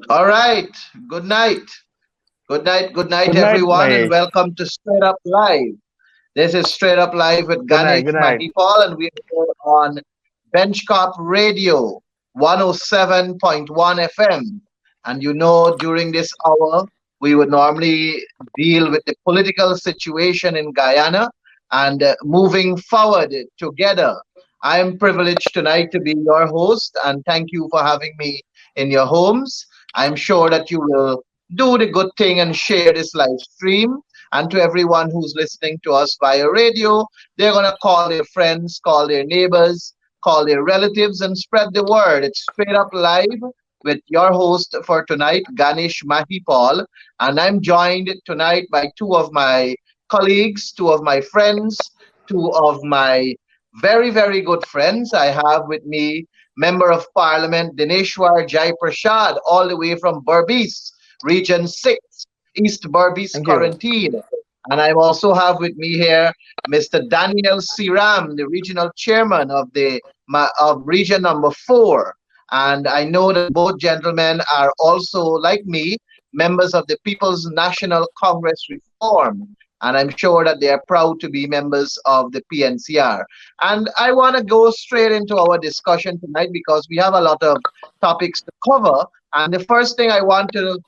All right. Good night. Good night, Good night, everyone, and Mahesh. welcome to Straight Up Live. This is Straight Up Live with Good night. Ganesh Good night. Mahipal, and we're here on Benchcop Radio 107.1 FM. And during this hour, we would normally deal with the political situation in Guyana and moving forward together. I am privileged tonight to be your host, and thank you for having me in your homes. I'm sure that you will do the good thing and share this live stream. And to everyone who's listening to us via radio, they're going to call their friends, call their neighbors, call their relatives, and spread the word. It's Straight Up Live with your host for tonight, Ganesh Mahipal. And I'm joined tonight by two of my colleagues, two of my friends, two of my very, very good friends. I have with me Member of Parliament Dinesh Jaiprashad, all the way from Berbice, Region 6, East Berbice Thank you. Quarantine. And I also have with me here Mr. Daniel Seeram, the regional chairman of of region number 4. And I know that both gentlemen are also, like me, members of the People's National Congress Reform. And I'm sure that they are proud to be members of the PNCR. And I want to go straight into our discussion tonight because we have a lot of topics to cover. And the first thing I want to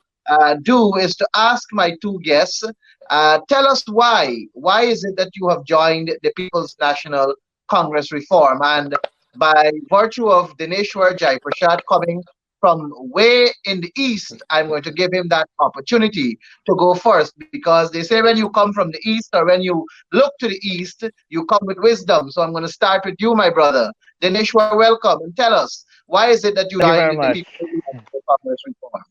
do is to ask my two guests, tell us why. Why is it that you have joined the People's National Congress Reform? And by virtue of Dineshwar Jai Prashad coming from way in the east, I'm going to give him that opportunity to go first because they say when you come from the east or when you look to the east, you come with wisdom. So I'm going to start with you, my brother. Dineshwar, welcome and tell us why is it that you Thank you joined very the much. People's National Congress Reform?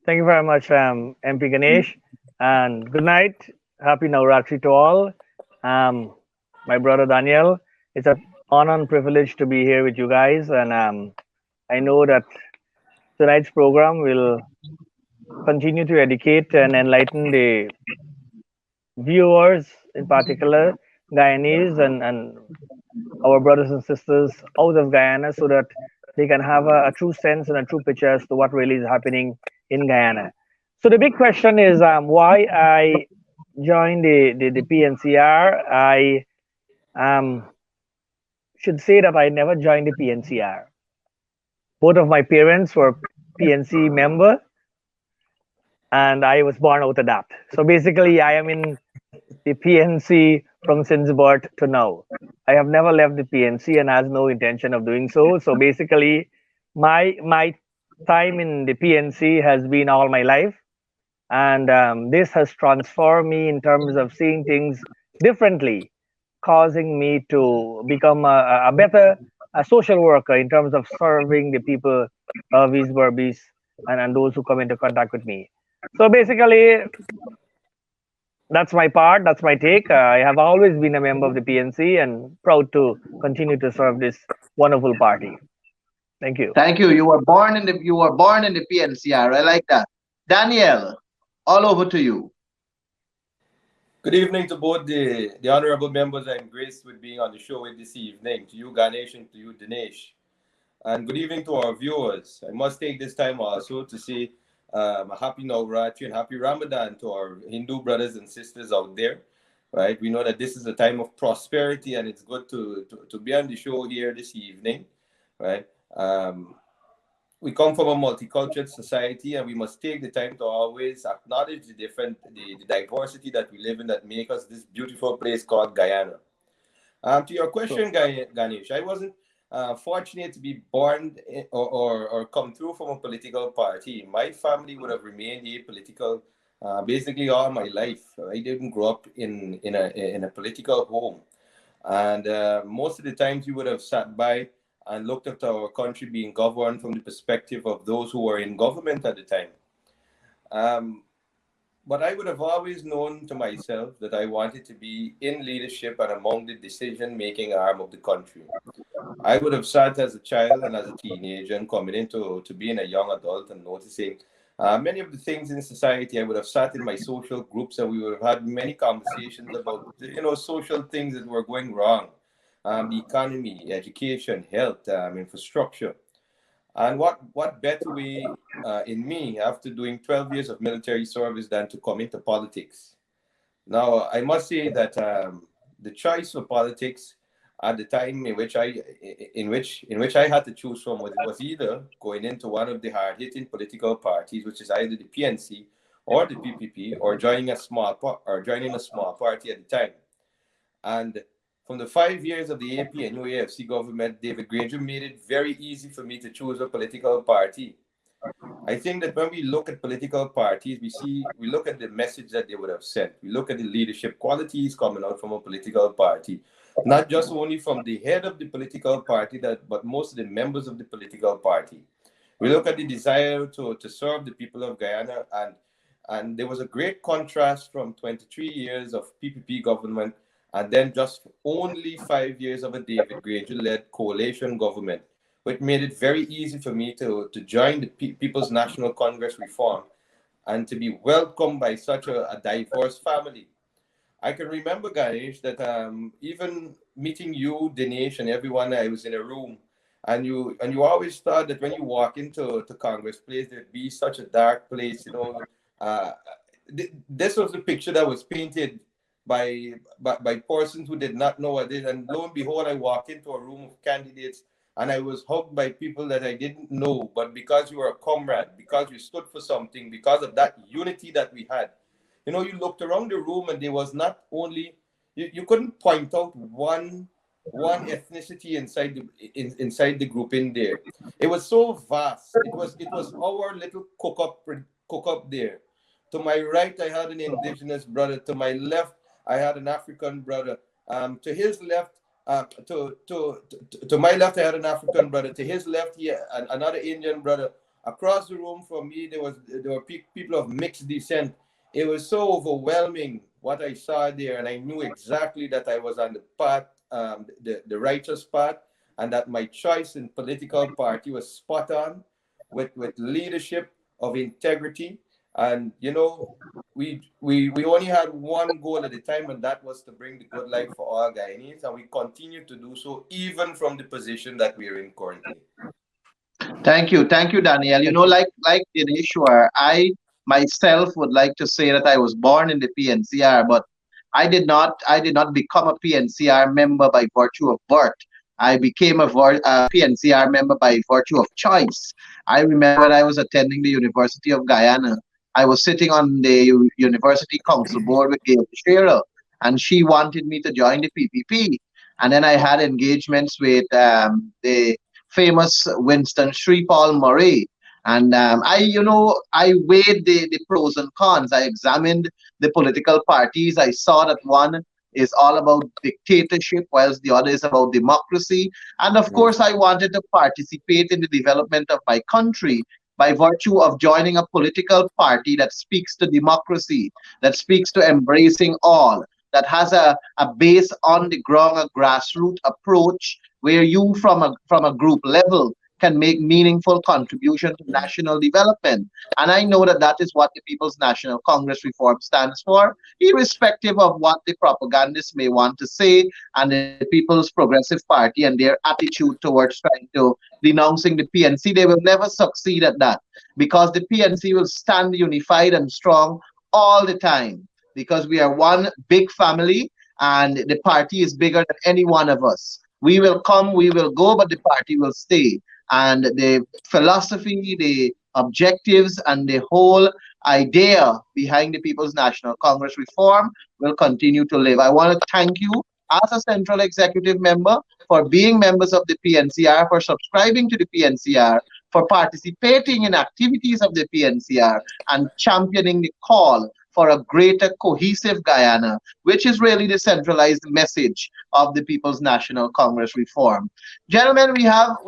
Thank you very much, MP Ganesh. And good night. Happy Navratri to all. Um, my brother Daniel, it's an honor and privilege to be here with you guys. And I know that tonight's program will continue to educate and enlighten the viewers, in particular, Guyanese and our brothers and sisters out of Guyana, so that they can have a true sense and a true picture as to what really is happening in Guyana. So the big question is why I joined the PNCR. I um, should say that I never joined the PNCR. Both of my parents were PNC member, and I was born out of that. So basically, I am in the PNC from since birth to now. I have never left the PNC and has no intention of doing so. So basically, my time in the PNC has been all my life, and this has transformed me in terms of seeing things differently, causing me to become a better social worker in terms of serving the people of East Berbice and those who come into contact with me. So basically, that's my part. That's my take. I have always been a member of the PNC and proud to continue to serve this wonderful party. Thank you. Thank you. You were born in the PNCR. I like that. Daniel, all over to you. Good evening to both the honorable members. I'm graced with being on the show with this evening. To you, Ganesh, and to you, Dinesh. And good evening to our viewers. I must take this time also to say a happy Navratri and happy Ramadan to our Hindu brothers and sisters out there. Right? We know that this is a time of prosperity and it's good to be on the show here this evening. Right? We come from a multicultural society and we must take the time to always acknowledge the diversity that we live in that make us this beautiful place called Guyana. To your So, question, Ganesh, I wasn't fortunate to be born or come through from a political party. My family would have remained apolitical basically all my life. I didn't grow up in a political home. And most of the times you would have sat by and looked at our country being governed from the perspective of those who were in government at the time. Um, but I would have always known to myself that I wanted to be in leadership and among the decision making arm of the country. I would have sat as a child and as a teenager and coming into to being a young adult and noticing many of the things in society. I would have sat in my social groups and we would have had many conversations about social things that were going wrong, the economy, education, health, infrastructure. And what better way in me after doing 12 years of military service than to come into politics? Now, I must say that the choice for politics at the time in which I had to choose from was either going into one of the hard-hitting political parties, which is either the PNC or the PPP, or joining a small party at the time. And from the 5 years of the AP and UAFC government, David Granger made it very easy for me to choose a political party. I think that when we look at political parties, we look at the message that they would have sent. We look at the leadership qualities coming out from a political party, not just only from the head of the political party, but most of the members of the political party. We look at the desire to serve the people of Guyana, and there was a great contrast from 23 years of PPP government and then just only 5 years of a David Granger-led coalition government, which made it very easy for me to join the People's National Congress Reform and to be welcomed by such a diverse family. I can remember, Ganesh, that even meeting you, Dinesh, and everyone, I was in a room, and you always thought that when you walk into Congress Place, there'd be such a dark place. Uh, this was the picture that was painted by persons who did not know what it is. And lo and behold, I walk into a room of candidates and I was hugged by people that I didn't know. But because you were a comrade, because you stood for something, because of that unity that we had, you looked around the room and there was not only, you couldn't point out one ethnicity inside the group in there. It was so vast. It was our little cook up there. To my right, I had an indigenous brother. To my left, I had an African brother. To his left, to my left, I had an African brother. To his left, another Indian brother. Across the room from me, there were people of mixed descent. It was so overwhelming what I saw there, and I knew exactly that I was on the path, the righteous path, and that my choice in political party was spot on, with leadership of integrity. And we only had one goal at the time, and that was to bring the good life for all Guyanese, and we continue to do so even from the position that we are in currently. Thank you, Daniel. Like Dineshwar, I myself would like to say that I was born in the PNCR, but I did not become a PNCR member by virtue of birth. I became a PNCR member by virtue of choice. I remember when I was attending the University of Guyana, I was sitting on the University Council Board with Gail Shearer, and she wanted me to join the PPP. And then I had engagements with the famous Winston Paul Murray. And I weighed the pros and cons. I examined the political parties. I saw that one is all about dictatorship, whilst the other is about democracy. And of course, I wanted to participate in the development of my country by virtue of joining a political party that speaks to democracy, that speaks to embracing all, that has a base on the ground, a grassroots approach where you from a group level can make meaningful contribution to national development. And I know that that is what the People's National Congress Reform stands for, irrespective of what the propagandists may want to say, and the People's Progressive Party and their attitude towards trying to denouncing the PNC. They will never succeed at that, because the PNC will stand unified and strong all the time, because we are one big family and the party is bigger than any one of us. We will come, we will go, but the party will stay. And the philosophy, the objectives, and the whole idea behind the People's National Congress reform will continue to live. I want to thank you as a Central Executive member for being members of the PNCR, for subscribing to the PNCR, for participating in activities of the PNCR, and championing the call for a greater cohesive Guyana, which is really the centralized message of the People's National Congress reform. Gentlemen, we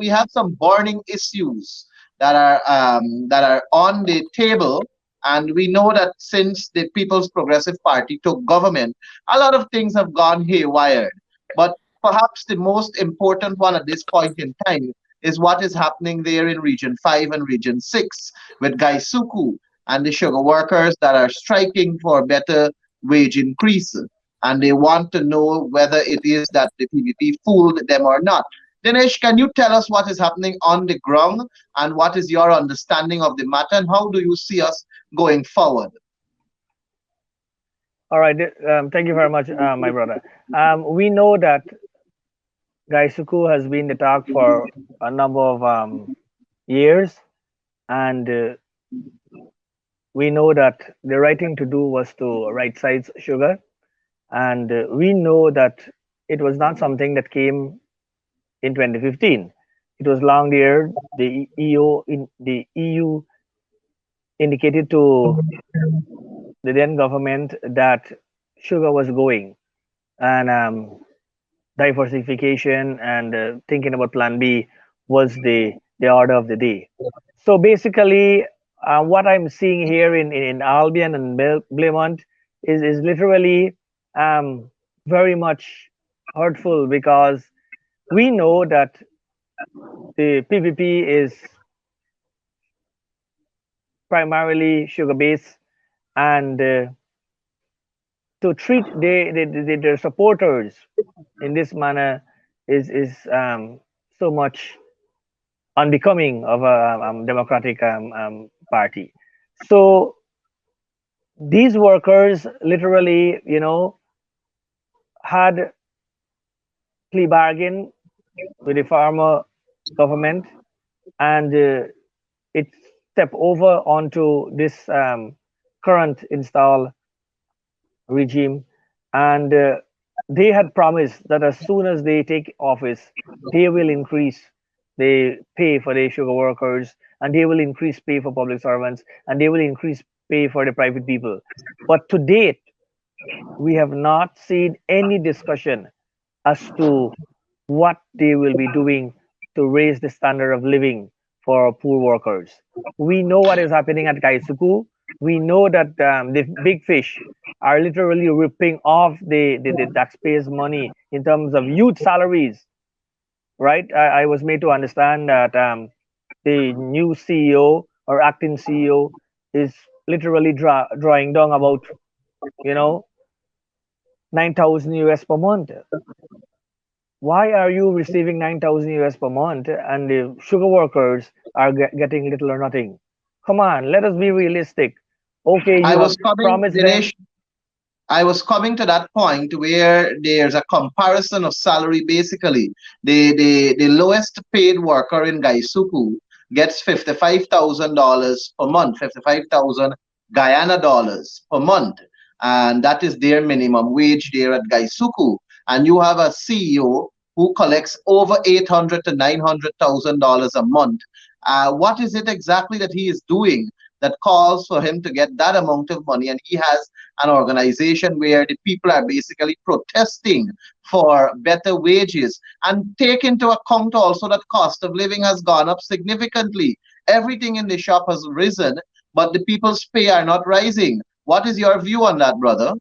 have some burning issues that are on the table, and we know that since the People's Progressive Party took government, a lot of things have gone haywire. But perhaps the most important one at this point in time is what is happening there in Region 5 and Region 6 with Gaisuku and the sugar workers that are striking for better wage increase. And they want to know whether it is that the PPP fooled them or not. Dinesh, can you tell us what is happening on the ground and what is your understanding of the matter and how do you see us going forward? All right. Thank you very much, my brother. We know that Gaisuku has been attacked for a number of years, and we know that the right thing to do was to right size sugar, and we know that it was not something that came in 2015. It was long there. The EU indicated to the then government that sugar was going, and diversification and thinking about Plan B was the order of the day. So basically, what I'm seeing here in Albion and Blemont is literally um, very much hurtful because we know that the PPP is primarily sugar based, and to treat their supporters in this manner is so much unbecoming of a democratic party. So these workers literally, had plea bargain with the farmer government, and it stepped over onto this current install regime, and they had promised that as soon as they take office, they will increase the pay for the sugar workers, and they will increase pay for public servants, and they will increase pay for the private people. But to date, we have not seen any discussion as to what they will be doing to raise the standard of living for poor workers. We know what is happening at Kaisuku. We know that the big fish are literally ripping off the taxpayers' money in terms of huge salaries, right? I was made to understand that the new CEO or acting CEO is literally drawing down about, you know, 9,000 US per month. Why are you receiving 9,000 US per month and the sugar workers are getting little or nothing? Come on, let us be realistic. Okay, I you have was coming, promised Dinesh, them. I was coming to that point where there's a comparison of salary. Basically, the lowest paid worker in Gaisuku gets $55,000 per month, 55,000 Guyana dollars per month, and that is their minimum wage there at Gaisuku. And you have a CEO who collects over 800 to $900,000 a month. What is it exactly that he is doing that calls for him to get that amount of money? And he has an organization where the people are basically protesting for better wages, and take into account also that cost of living has gone up significantly. Everything in the shop has risen, but the people's pay are not rising. What is your view on that, brother?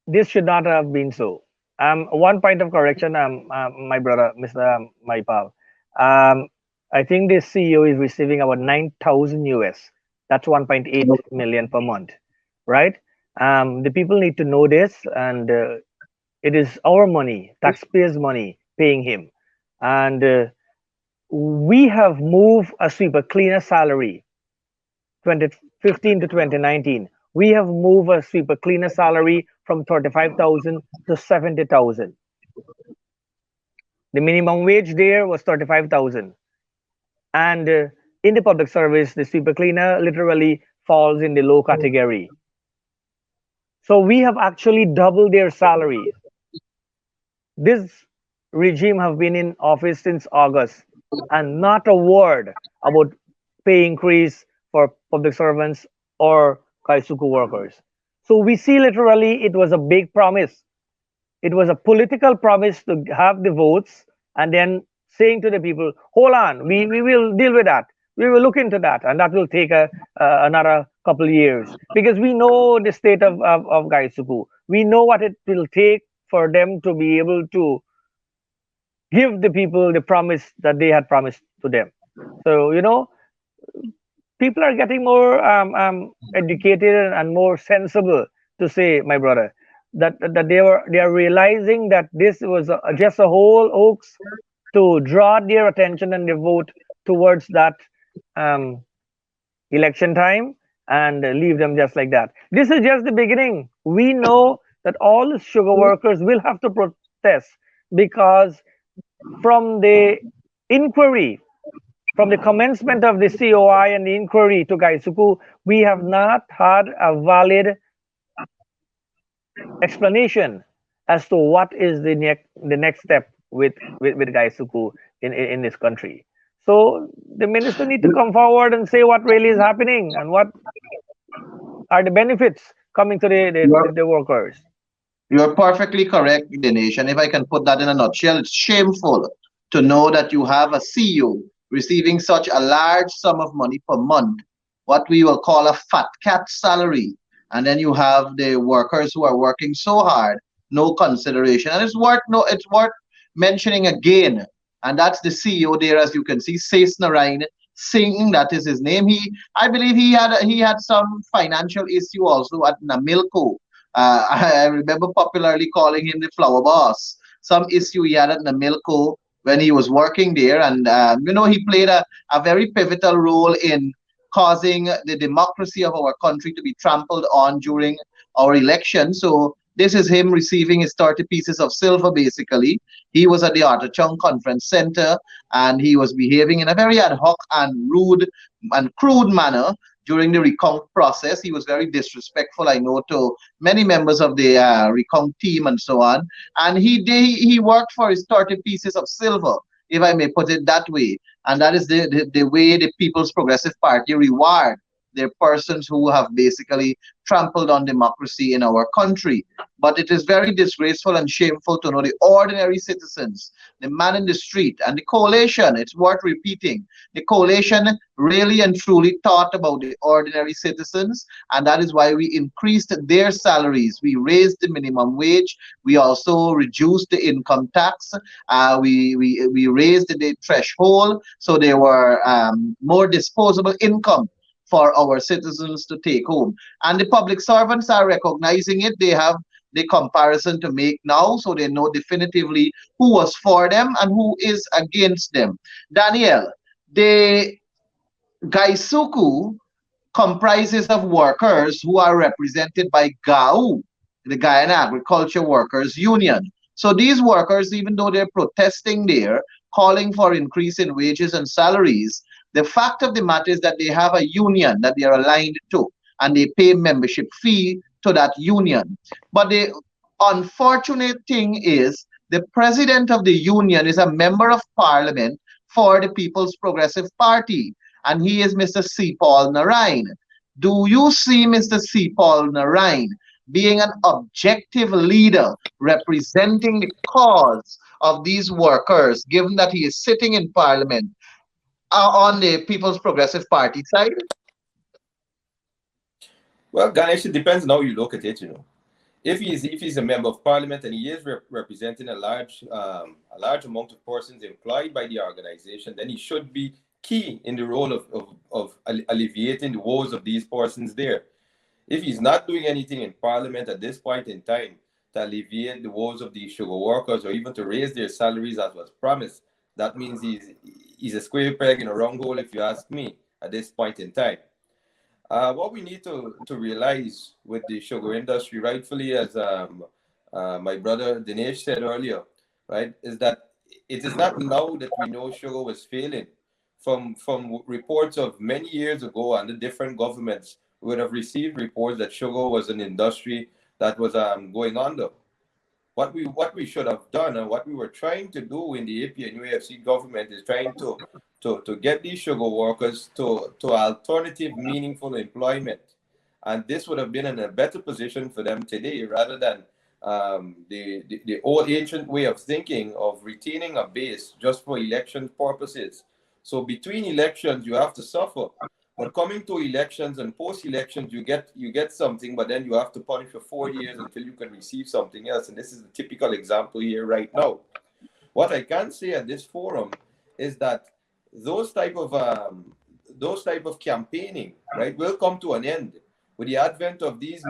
This should not have been so. One point of correction, my brother, Mr. Maipal. Um, I think the CEO is receiving about 9,000 US. That's 1.8 million per month, right? The people need to know this, and it is our money, taxpayers' money, paying him. And we have moved a sweeper cleaner salary 2015 to 2019. We have moved a sweeper cleaner salary from 35,000 to 70,000. The minimum wage there was 35,000. And in the public service, the sweeper cleaner literally falls in the low category. So we have actually doubled their salaries. This regime have been in office since August, and not a word about pay increase for public servants or Kaisuku workers. So we see literally it was a big promise. It was a political promise to have the votes, and then saying to the people, hold on, we will deal with that. We will look into that, and that will take another couple of years, because we know the state of Gaisuku. We know what it will take for them to be able to give the people the promise that they had promised to them. So, people are getting more educated and more sensible to say, my brother. that they are realizing that this was just a whole hoax to draw their attention and their vote towards that um, election time and leave them just like that. This is just the beginning. We know that all the sugar workers will have to protest because from the inquiry, from the commencement of the COI and the inquiry to Gaisuku, we have not had a valid explanation as to what is the next step with Gaisuku in this country. So the minister need to come forward and say what really is happening and what are the benefits coming to the workers. You're perfectly correct, Dinesh. And if I can put that in a nutshell, it's shameful to know that you have a CEO receiving such a large sum of money per month, what we will call a fat cat salary. And then you have the workers who are working so hard, no consideration. And it's worth mentioning again. And that's the CEO there, as you can see, Sais Narain Singh, that is his name. I believe he had some financial issue also at Namilco. I remember popularly calling him the flower boss. Some issue he had at Namilco when he was working there, and he played a very pivotal role in causing the democracy of our country to be trampled on during our election. So this is him receiving his 30 pieces of silver, basically. He was at the Artachung Conference Center, and he was behaving in a very ad hoc and rude and crude manner during the recount process. He was very disrespectful, I know, to many members of the recount team and so on. And he worked for his 30 pieces of silver, if I may put it that way. And that is the way the People's Progressive Party reward their persons who have basically trampled on democracy in our country. But it is very disgraceful and shameful to know the ordinary citizens, the man in the street, and the coalition. It's worth repeating. The coalition really and truly thought about the ordinary citizens, and that is why we increased their salaries. We raised the minimum wage. We also reduced the income tax. We raised the threshold, so there were more disposable income for our citizens to take home. And the public servants are recognizing it. They have the comparison to make now, so they know definitively who was for them and who is against them. Daniel, the Gaisuku comprises of workers who are represented by GAU, the Guyana Agriculture Workers Union. So these workers, even though they're protesting there, calling for increase in wages and salaries, the fact of the matter is that they have a union that they are aligned to, and they pay membership fee to that union. But the unfortunate thing is the president of the union is a member of parliament for the People's Progressive Party, and he is Mr. Seepaul Narain. Do you see Mr. Seepaul Narain being an objective leader representing the cause of these workers, given that he is sitting in parliament on the People's Progressive Party side? Well, Ganesh, it depends on how you look at it. If he's a member of parliament and he is representing a large amount of persons employed by the organization, then he should be key in the role of alleviating the woes of these persons there. If he's not doing anything in parliament at this point in time to alleviate the woes of these sugar workers or even to raise their salaries as was promised, that means he's a square peg in a round hole, if you ask me, at this point in time. What we need to realize with the sugar industry, rightfully, as my brother Dinesh said earlier, right, is that it is not now that we know sugar was failing. From reports of many years ago under different governments, we would have received reports that sugar was an industry that was going under. What we should have done and what we were trying to do in the AP and UAFC government is trying to get these sugar workers to alternative meaningful employment. And this would have been in a better position for them today rather than the old ancient way of thinking of retaining a base just for election purposes. So between elections, you have to suffer. But coming to elections and post-elections, you get something, but then you have to punish for 4 years until you can receive something else. And this is the typical example here right now. What I can say at this forum is that those type of campaigning, right, will come to an end with the advent of these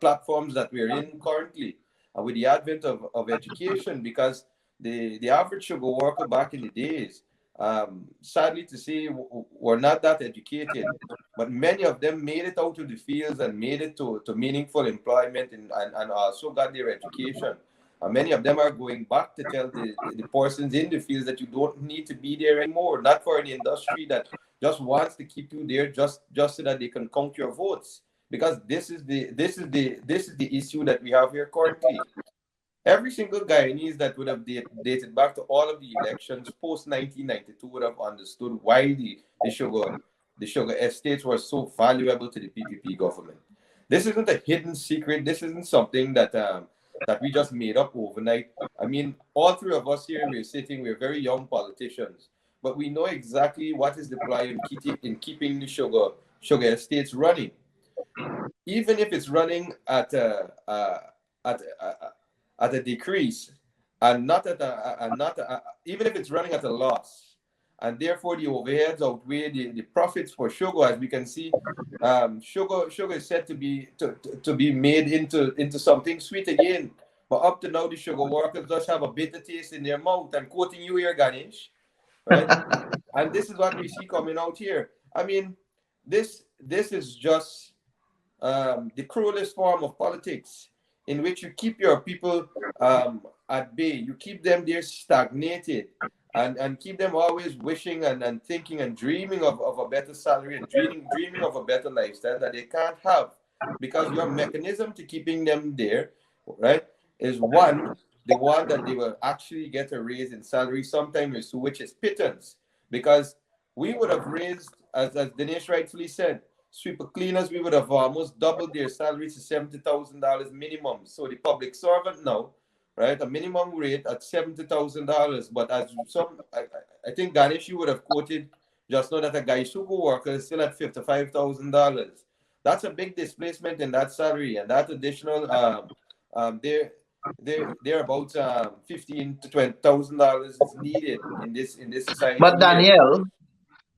platforms that we're in currently, and with the advent of education, because the average sugar worker back in the days, sadly to say, were not that educated, but many of them made it out of the fields and made it to meaningful employment, and also got their education. Many of them are going back to tell the persons in the fields that you don't need to be there anymore, not for an industry that just wants to keep you there just so that they can count your votes. Because this is the issue that we have here currently. Every single Guyanese that would have dated back to all of the elections post 1992 would have understood why the sugar estates were so valuable to the PPP government. This isn't a hidden secret. This isn't something that we just made up overnight. I mean, all three of us here, we're very young politicians, but we know exactly what is deployed in keeping the sugar estates running, even if it's running at at a decrease, and not at a and not even if it's running at a loss, and therefore the overheads outweigh the profits for sugar. As we can see, sugar is said to be made into something sweet again, but up to now the sugar workers just have a bitter taste in their mouth. I'm quoting you here, Ganesh, right? And this is what we see coming out here. I mean, this is just the cruelest form of politics, in which you keep your people at bay. You keep them there stagnated, and keep them always wishing and thinking and dreaming of a better salary, and dreaming of a better lifestyle that they can't have, because your mechanism to keeping them there, right, is the one that they will actually get a raise in salary sometime or so, which is pittance. Because we would have raised, as Dinesh rightfully said, sweeper cleaners, we would have almost doubled their salaries to $70,000 minimum. So the public servant now, right, a minimum rate at $70,000. But as I think Ganesh, you would have quoted just now that a Gaisuku worker is still at $55,000. That's a big displacement in that salary, and that additional they're about $15,000 to $20,000 is needed in this society But here. Daniel,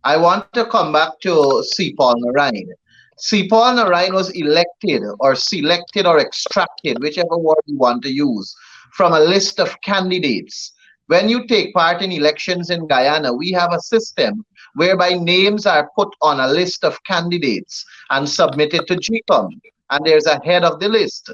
I want to come back to C. Paul Narayan. C. Paul Narayan was elected or selected or extracted, whichever word you want to use, from a list of candidates. When you take part in elections in Guyana, we have a system whereby names are put on a list of candidates and submitted to GCOM. And there's a head of the list.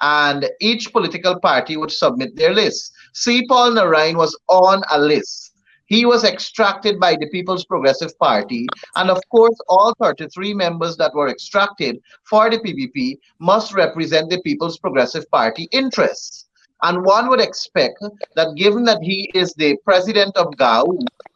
And each political party would submit their list. C. Paul Narayan was on a list. He was extracted by the People's Progressive Party, and of course, all 33 members that were extracted for the PPP must represent the People's Progressive Party interests. And one would expect that given that he is the president of GAU,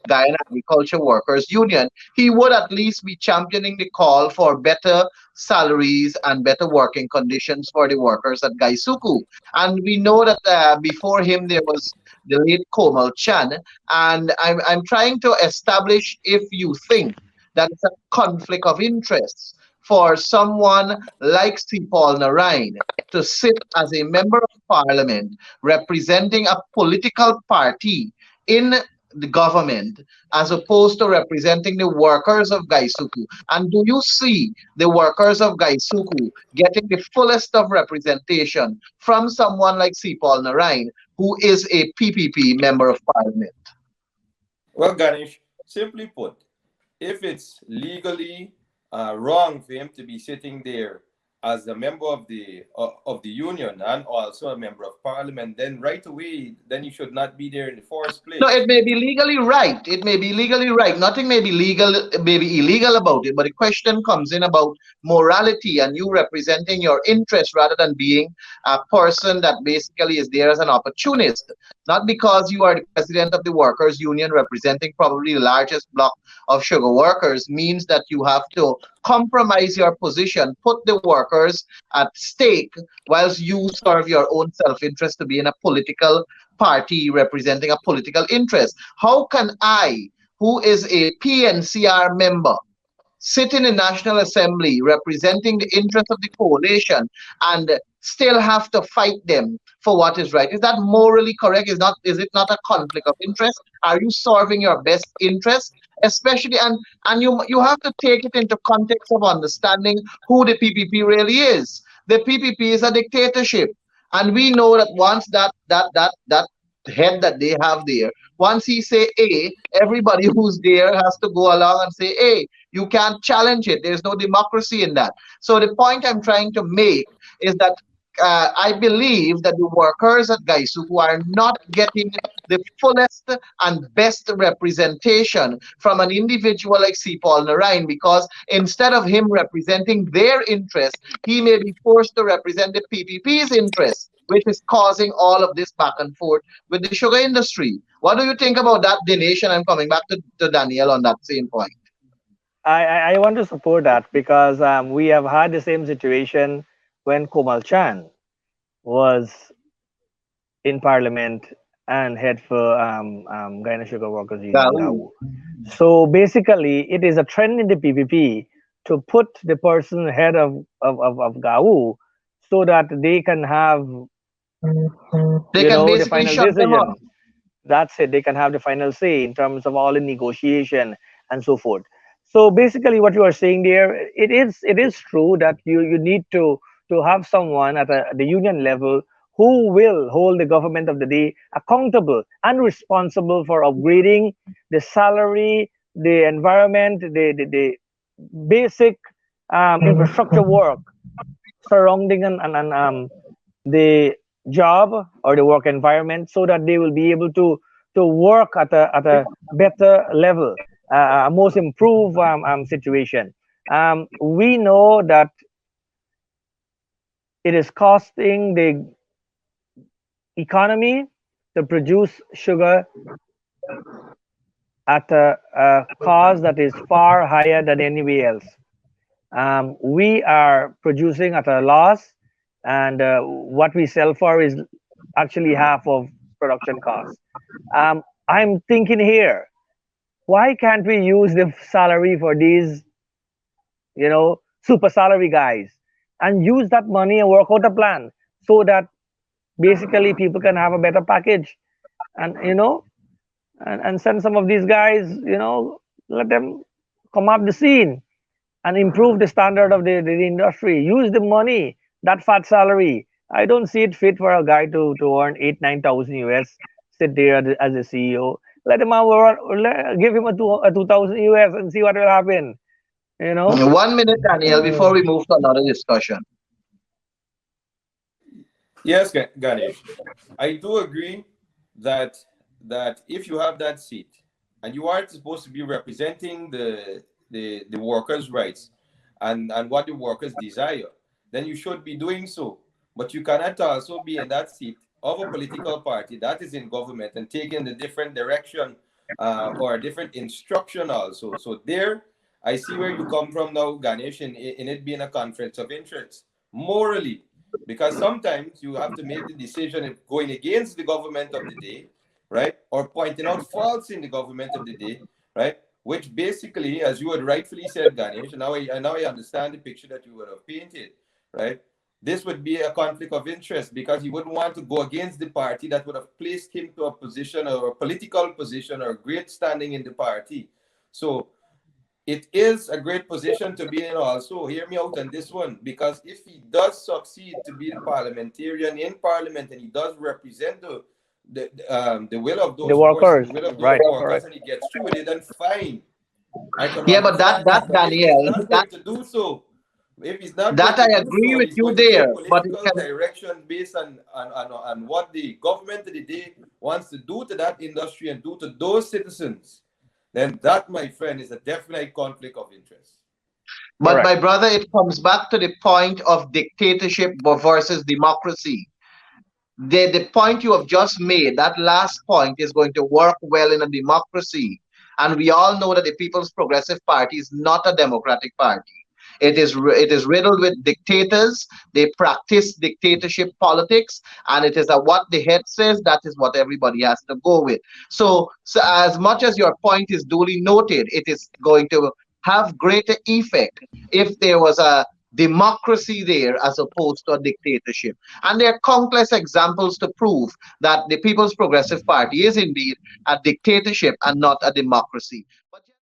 Guyana Agriculture Workers Union, he would at least be championing the call for better salaries and better working conditions for the workers at Gaisuku. And we know that before him there was the late Komal Chan. And I'm trying to establish if you think that it's a conflict of interest for someone like C. Paul Narayan to sit as a member of parliament representing a political party in the government as opposed to representing the workers of Gaisuku. And do you see the workers of Gaisuku getting the fullest of representation from someone like C. Paul Narayan, who is a PPP member of parliament? Well, Ganesh, simply put, if it's legally wrong for him to be sitting there as a member of the union and also a member of parliament, then right away, then he should not be there in the first No, place. it may be legally right. It may be legally right. Nothing may be legal, may be illegal about it. But the question comes in about morality and you representing your interests rather than being a person that basically is there as an opportunist. Not because you are the president of the workers' union representing probably the largest block of sugar workers means that you have to compromise your position, put the workers at stake, whilst you serve your own self-interest to be in a political party representing a political interest. How can I, who is a PNCR member, sit in the National Assembly representing the interest of the coalition and still have to fight them for what is right. Is that morally correct? Is it not a conflict of interest? Are you serving your best interest? Especially, and you have to take it into context of understanding who the PPP really is. The PPP is a dictatorship, and we know that once that head that they have there, once he say A, everybody who's there has to go along and say A. You can't challenge it. There's no democracy in that. So the point I'm trying to make is that I believe that the workers at Gaisu who are not getting the fullest and best representation from an individual like C. Paul Narayan, because instead of him representing their interests, he may be forced to represent the PPP's interests, which is causing all of this back and forth with the sugar industry. What do you think about that, Dinesh? And I'm coming back to Daniel on that same point. I want to support that because we have had the same situation when Komal Chan was in Parliament and head for Guyana Sugar Workers Union, Gao. GAU. So basically, it is a trend in the PPP to put the person head of GAU so that they can have, They you can know, the basically final shut them up. decision. That's it. They can have the final say in terms of all the negotiation and so forth. So basically, what you are saying there, it is true that you need to have someone at the union level who will hold the government of the day accountable and responsible for upgrading the salary, the environment, the basic infrastructure work surrounding and the job or the work environment so that they will be able to work at a better level, a most improved situation. We know that it is costing the economy to produce sugar at a cost that is far higher than anywhere else. We are producing at a loss, and what we sell for is actually half of production cost. I'm thinking here, why can't we use the salary for these, super salary guys and use that money and work out a plan so that basically people can have a better package and, and send some of these guys, let them come up the scene and improve the standard of the industry. Use the money, that fat salary. I don't see it fit for a guy to earn 8,000-9,000 US, sit there as a CEO. Let him have, give him a 2,000 US and see what will happen. You know. 1 minute, Daniel, before we move to another discussion. Yes, Ganesh, I do agree that if you have that seat and you are supposed to be representing the workers' rights and what the workers desire, then you should be doing so. But you cannot also be in that seat of a political party that is in government and taking the different direction or a different instruction also. So there, I see where you come from now, Ganesh, in it being a conflict of interest morally, because sometimes you have to make the decision of going against the government of the day, right, or pointing out faults in the government of the day, right, which basically, as you had rightfully said, Ganesh, and now I understand the picture that you would have painted, right? This would be a conflict of interest because he wouldn't want to go against the party that would have placed him to a position or a political position or a great standing in the party. So it is a great position to be in also. Hear me out on this one, because if he does succeed to be the parliamentarian in parliament and he does represent the will of The those forces, workers, the will of those right? workers, Correct. and he gets through with it, then fine. I can Yeah, but understand that that. But if he's Daniel, not going to do so, if he's not going that to I do agree so, and with he's you going to there. take But it political can direction based on what the government of the day wants to do to that industry and do to those citizens, then that, my friend, is a definite conflict of interest. But Correct. my brother, it comes back to the point of dictatorship versus democracy. The point you have just made, that last point, is going to work well in a democracy. And we all know that the People's Progressive Party is not a democratic party. It is riddled with dictators. They practice dictatorship politics, and it is what the head says, that is what everybody has to go with. So as much as your point is duly noted, it is going to have greater effect if there was a democracy there as opposed to a dictatorship. And there are countless examples to prove that the People's Progressive Party is indeed a dictatorship and not a democracy. But